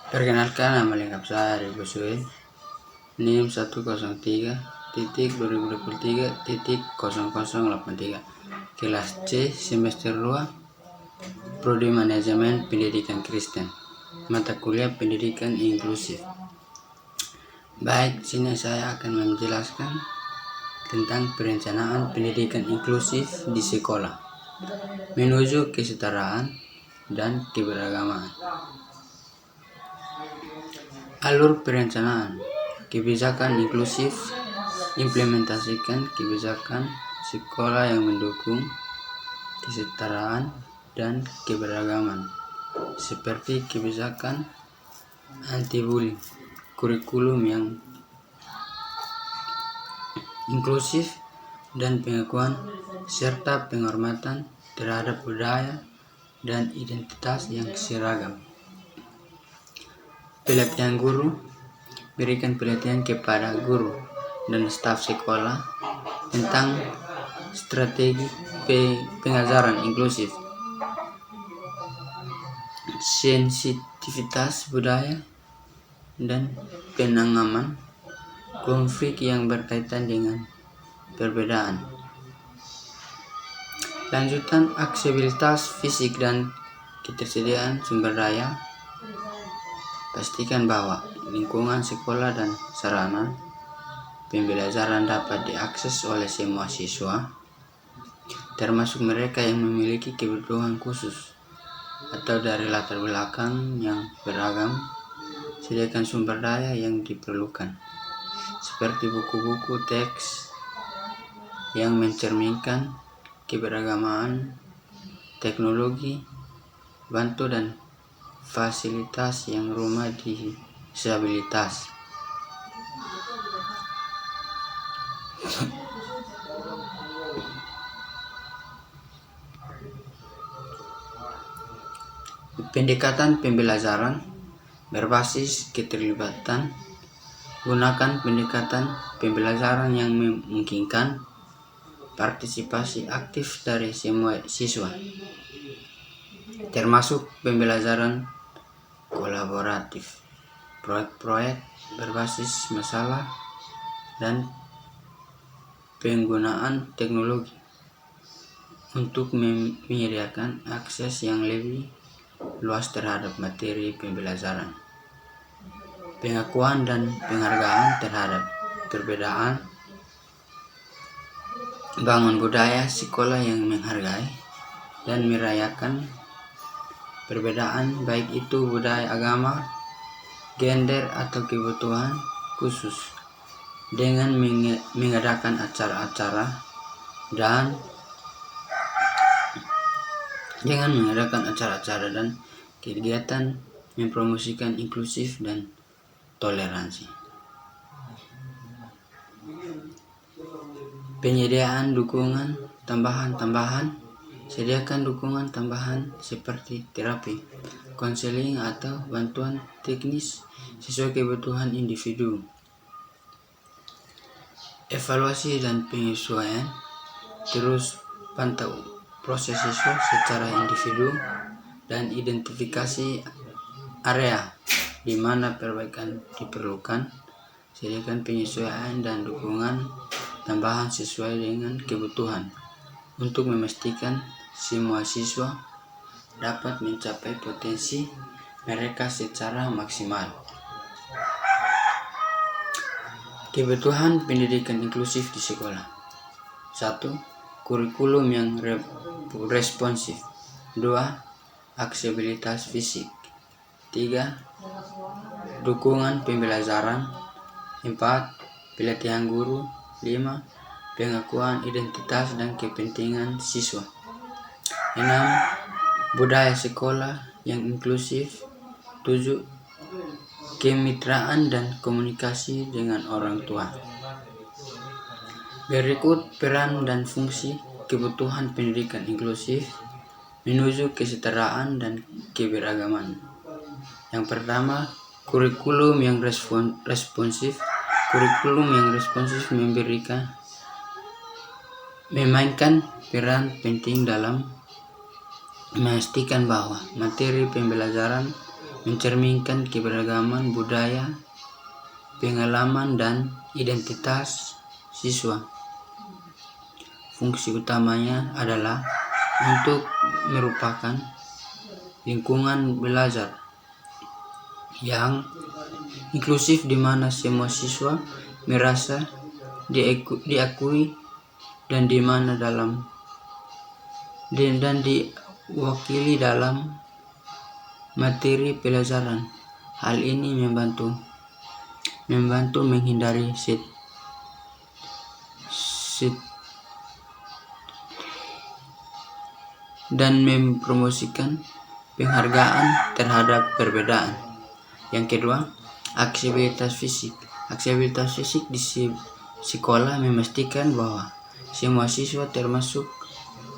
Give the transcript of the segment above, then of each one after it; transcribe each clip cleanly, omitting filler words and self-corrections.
Perkenalkan, nama lengkap saya Ari Busui, NIM 103.2023.0083, kelas C semester 2, Prodi Manajemen Pendidikan Kristen, mata kuliah Pendidikan Inklusif. Baik, sini saya akan menjelaskan tentang perencanaan pendidikan inklusif di sekolah menuju kesetaraan dan keberagaman. Alur perencanaan kebijakan inklusif: implementasikan kebijakan sekolah yang mendukung kesetaraan dan keberagaman, seperti kebijakan anti-bullying, kurikulum yang inklusif dan pengakuan, serta penghormatan terhadap budaya dan identitas yang seragam. Pelatihan guru: berikan pelatihan kepada guru dan staf sekolah tentang strategi pengajaran inklusif, sensitivitas budaya, dan penanganan konflik yang berkaitan dengan perbedaan. Lanjutan aksesibilitas fisik dan ketersediaan sumber daya. Pastikan bahwa lingkungan sekolah dan sarana pembelajaran dapat diakses oleh semua siswa, termasuk mereka yang memiliki kebutuhan khusus atau dari latar belakang yang beragam. Sediakan sumber daya yang diperlukan, seperti buku-buku teks yang mencerminkan keberagaman, teknologi bantu, dan fasilitas yang ramah disabilitas. Pendekatan pembelajaran berbasis keterlibatan. Gunakan pendekatan pembelajaran yang memungkinkan partisipasi aktif dari semua siswa, termasuk pembelajaran kolaboratif, proyek-proyek berbasis masalah, dan penggunaan teknologi untuk menyediakan akses yang lebih luas terhadap materi pembelajaran. Pengakuan dan penghargaan terhadap perbedaan. Bangun budaya sekolah yang menghargai dan merayakan perbedaan, baik itu budaya, agama, gender, atau kebutuhan khusus, dengan mengadakan acara-acara dan kegiatan mempromosikan inklusif dan toleransi. Penyediaan dukungan tambahan. Sediakan dukungan tambahan seperti terapi, konseling, atau bantuan teknis sesuai kebutuhan individu. Evaluasi dan penyesuaian. Terus pantau proses siswa secara individu dan identifikasi area di mana perbaikan diperlukan. Sediakan penyesuaian dan dukungan tambahan sesuai dengan kebutuhan untuk memastikan semua siswa dapat mencapai potensi mereka secara maksimal. Kebutuhan pendidikan inklusif di sekolah. 1. Kurikulum yang responsif. 2. Aksesibilitas fisik. 3. Dukungan pembelajaran. 4. Pelatihan guru. 5. Pengakuan identitas dan kepentingan siswa. 6. Budaya sekolah yang inklusif. 7. Kemitraan dan komunikasi dengan orang tua. Berikut peran dan fungsi kebutuhan pendidikan inklusif menuju kesetaraan dan keberagaman. Yang pertama, kurikulum yang responsif. Kurikulum yang responsif memainkan peran penting dalam memastikan bahwa materi pembelajaran mencerminkan keberagaman budaya, pengalaman, dan identitas siswa. Fungsi utamanya adalah untuk merupakan lingkungan belajar yang inklusif di mana semua siswa merasa diakui dan di mana dan diwakili dalam materi pelajaran. Hal ini membantu menghindari dan mempromosikan penghargaan terhadap perbedaan. Yang kedua, aksesibilitas fisik. Aksesibilitas fisik di sekolah memastikan bahwa semua siswa termasuk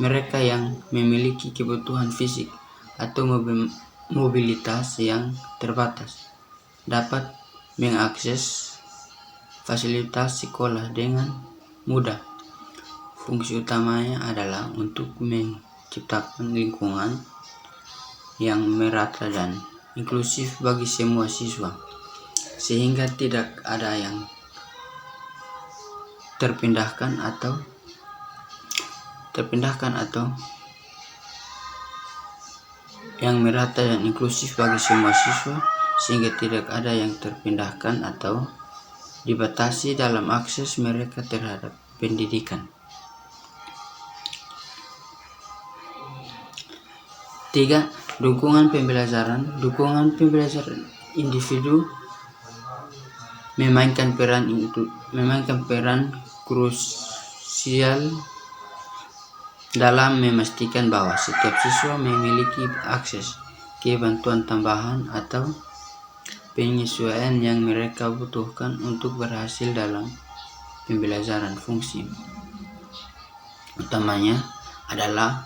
mereka yang memiliki kebutuhan fisik atau mobilitas yang terbatas dapat mengakses fasilitas sekolah dengan mudah. Fungsi utamanya adalah untuk menciptakan lingkungan yang merata dan inklusif bagi semua siswa, sehingga tidak ada yang terpindahkan atau yang merata dan inklusif bagi semua siswa, sehingga tidak ada yang terpindahkan atau dibatasi dalam akses mereka terhadap pendidikan. 3. Dukungan pembelajaran individu memainkan peran krusial dalam memastikan bahwa setiap siswa memiliki akses ke bantuan tambahan atau penyesuaian yang mereka butuhkan untuk berhasil dalam pembelajaran. Fungsi utamanya adalah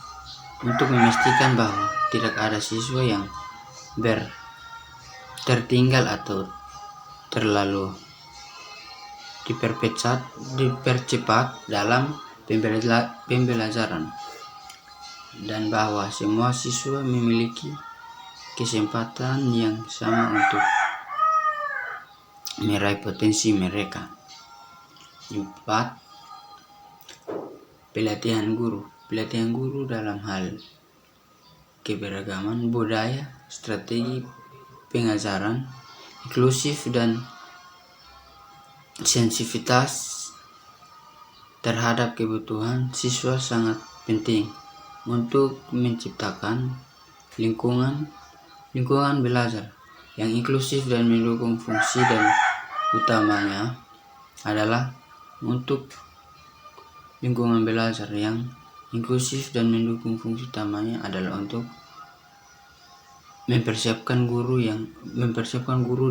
untuk memastikan bahwa tidak ada siswa yang tertinggal atau terlalu dipercepat dalam pembelajaran, dan bahwa semua siswa memiliki kesempatan yang sama untuk meraih potensi mereka. 4. Pelatihan guru dalam hal keberagaman budaya, strategi pengajaran inklusif, dan sensitivitas terhadap kebutuhan siswa sangat penting untuk menciptakan lingkungan belajar yang inklusif dan mendukung. Fungsi dan utamanya adalah untuk lingkungan belajar yang inklusif dan mendukung. Fungsi utamanya adalah untuk mempersiapkan guru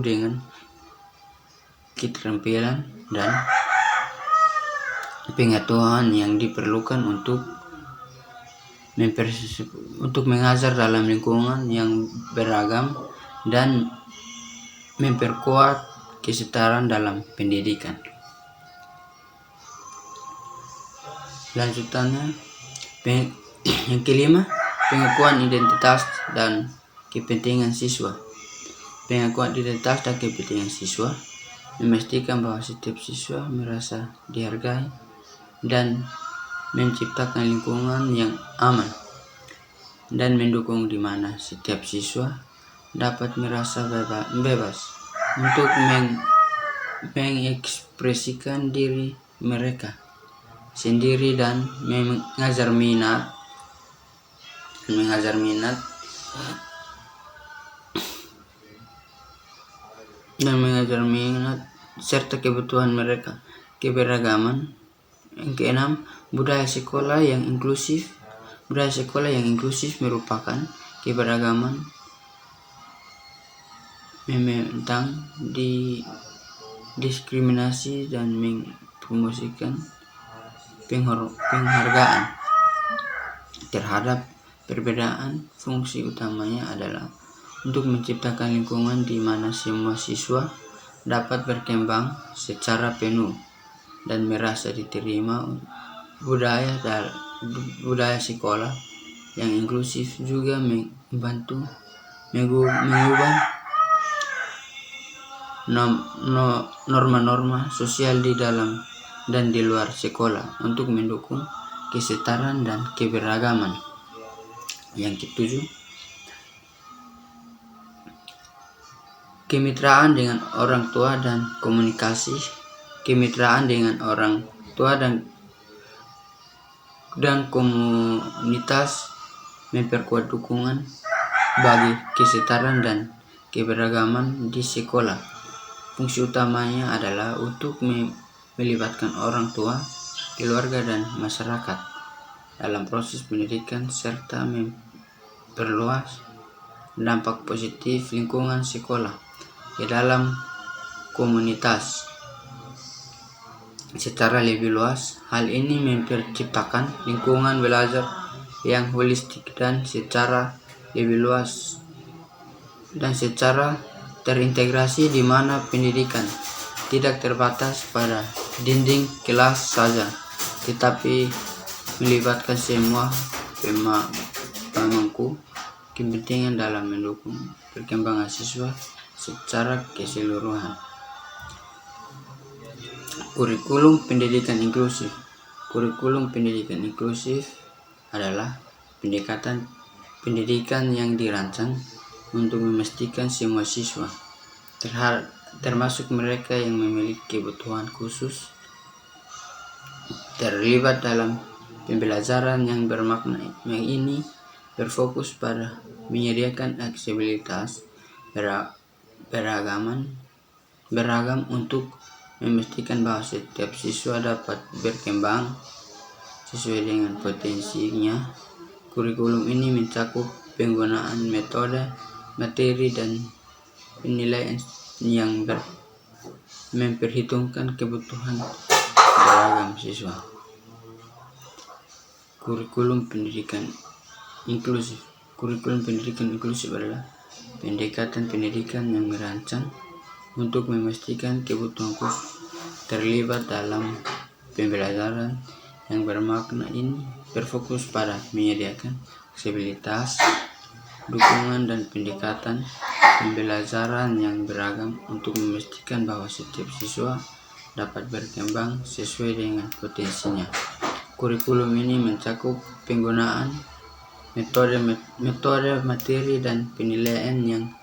dengan keterampilan dan pengetahuan yang diperlukan untuk mengajar dalam lingkungan yang beragam dan memperkuat kesetaraan dalam pendidikan. Lanjutannya, yang kelima, pengakuan identitas dan kepentingan siswa. Pengakuan identitas dan kepentingan siswa memastikan bahwa setiap siswa merasa dihargai dan menciptakan lingkungan yang aman dan mendukung di mana setiap siswa dapat merasa bebas untuk mengekspresikan diri mereka sendiri dan mengajar minat serta kebutuhan mereka. Keberagaman. Yang keenam, budaya sekolah yang inklusif merupakan keberagaman menentang diskriminasi dan mempromosikan penghargaan terhadap perbedaan. Fungsi utamanya adalah untuk menciptakan lingkungan di mana semua siswa dapat berkembang secara penuh dan merasa diterima. Budaya sekolah yang inklusif juga membantu mengubah norma-norma sosial di dalam dan di luar sekolah untuk mendukung kesetaraan dan keberagaman. Yang ketujuh, kemitraan dengan orang tua dan komunikasi. Kemitraan dengan orang tua dan komunitas memperkuat dukungan bagi kesetaraan dan keberagaman di sekolah. Fungsi utamanya adalah untuk melibatkan orang tua, keluarga, dan masyarakat dalam proses pendidikan serta memperluas dampak positif lingkungan sekolah ke dalam komunitas secara lebih luas. Hal ini menciptakan lingkungan belajar yang holistik dan secara lebih luas dan secara terintegrasi, di mana pendidikan tidak terbatas pada dinding kelas saja, tetapi melibatkan semua pemangku kepentingan dalam mendukung perkembangan siswa secara keseluruhan. Kurikulum pendidikan inklusif. Kurikulum pendidikan inklusif adalah pendekatan pendidikan yang dirancang untuk memastikan semua siswa, termasuk mereka yang memiliki kebutuhan khusus, terlibat dalam pembelajaran yang bermakna. Yang ini berfokus pada menyediakan aksesibilitas beragam untuk memastikan bahwa setiap siswa dapat berkembang sesuai dengan potensinya. Kurikulum ini mencakup penggunaan metode, materi, dan penilaian yang memperhitungkan kebutuhan beragam siswa. Kurikulum pendidikan inklusif. Kurikulum pendidikan inklusif adalah pendekatan pendidikan yang merancang untuk memastikan kebutuhan khusus terlibat dalam pembelajaran yang bermakna. Ini berfokus pada menyediakan aksesibilitas, dukungan, dan pendekatan pembelajaran yang beragam untuk memastikan bahwa setiap siswa dapat berkembang sesuai dengan potensinya. Kurikulum ini mencakup penggunaan metode, materi, dan penilaian yang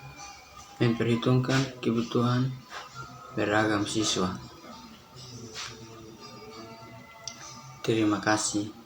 memperhitungkan kebutuhan beragam siswa. Terima kasih.